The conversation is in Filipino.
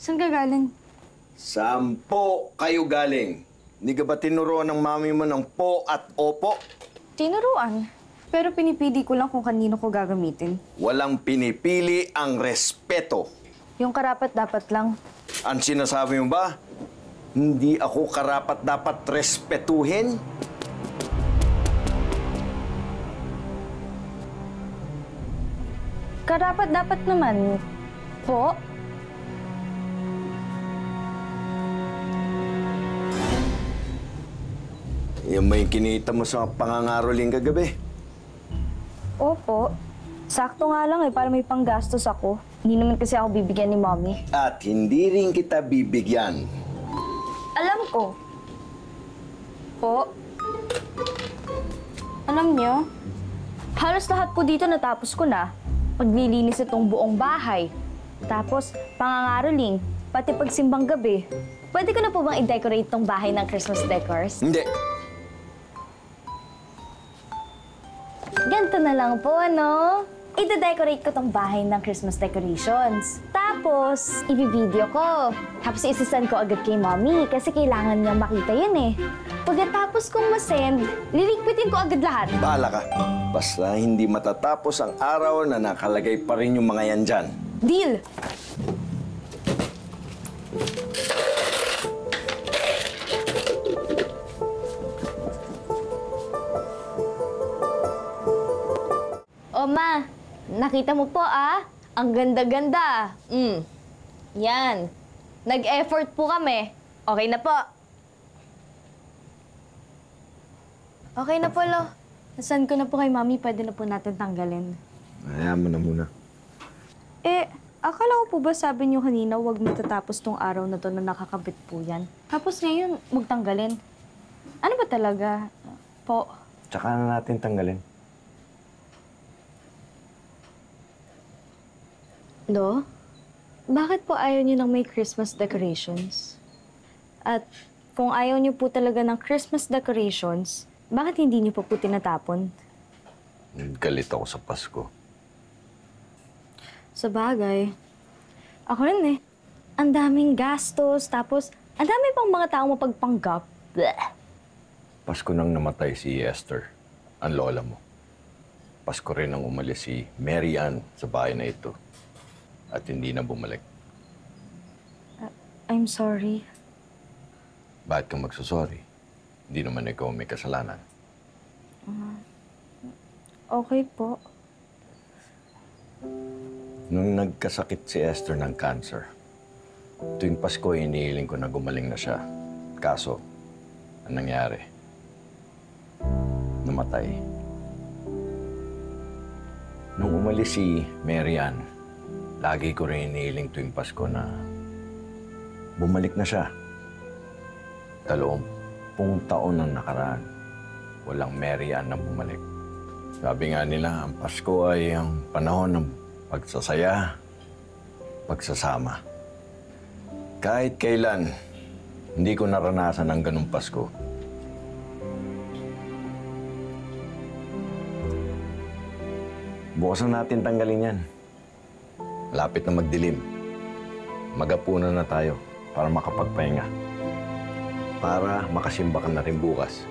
Saan ka galing? Saan po kayo galing? Hindi ka ba tinuruan ng mami mo ng po at opo? Tinuruan. Pero pinipili ko lang kung kanino ko gagamitin. Walang pinipili ang respeto. Yung karapat-dapat lang. Ang sinasabi mo ba? Hindi ako karapat-dapat respetuhin? Karapat-dapat naman. Po? Yan ba yung kinita mo sa pangangaroling kagabi? Opo. Sakto nga lang para may panggastos ako. Hindi naman kasi ako bibigyan ni Mommy. At hindi rin kita bibigyan. Alam ko. Po? Alam niyo, halos lahat po dito natapos ko na. Paglilinis itong buong bahay. Tapos, pangangaroling, pati pagsimbang gabi. Pwede ko na po bang i-decorate tong bahay ng Christmas decors? Hindi. Ganito na lang po, ano? I-decorate ko tong bahay ng Christmas decorations. Tapos, i-video ko. Tapos, isi-send ko agad kay Mommy kasi kailangan niya makita yun eh. Pagkatapos kong masend, lilikpitin ko agad lahat. Bahala ka. Basta hindi matatapos ang araw na nakalagay pa rin yung mga yan dyan. Deal! O ma, nakita mo po ang ganda-ganda. Yan. Nag-effort po kami. Okay na po. Okay na po, Lo. Nasaan ko na po kay Mami, pwede na po natin tanggalin. Hayaan mo na muna. Akala ko po ba sabi niyo kanina huwag matatapos tong araw na to na nakakabit po yan? Tapos ngayon, magtanggalin. Ano ba talaga? Po. Tsaka na natin tanggalin. Lo, bakit po ayaw niyo ng may Christmas decorations? At kung ayaw niyo po talaga ng Christmas decorations, bakit hindi niyo po tinatapon? Galit ako sa Pasko. Sa bagay, ako rin eh. Ang daming gastos, tapos ang dami pang mga tao mapagpanggap. Blech. Pasko nang namatay si Esther, ang lola mo. Pasko rin nang umalis si Mary Ann sa bahay na ito. At hindi na bumalik. I'm sorry. Bakit kang magsusorry? Hindi naman ikaw may kasalanan. Okay po. Nung nagkasakit si Esther ng cancer, tuwing Pasko, inihiling ko na gumaling na siya. Kaso, ang nangyari? Namatay. Nung umalis si Mary Ann, lagi ko rin inihiling tuwing Pasko na bumalik na siya. 20 taon ang nakaraan, walang Mary Ann na bumalik. Sabi nga nila, ang Pasko ay ang panahon ng pagsasaya, pagsasama. Kahit kailan, hindi ko naranasan ang ganung Pasko. Bukasan natin tanggalin yan. Lapit na magdilim. Magapunan na tayo para makapagpahinga. Para makasimba ka na rin bukas.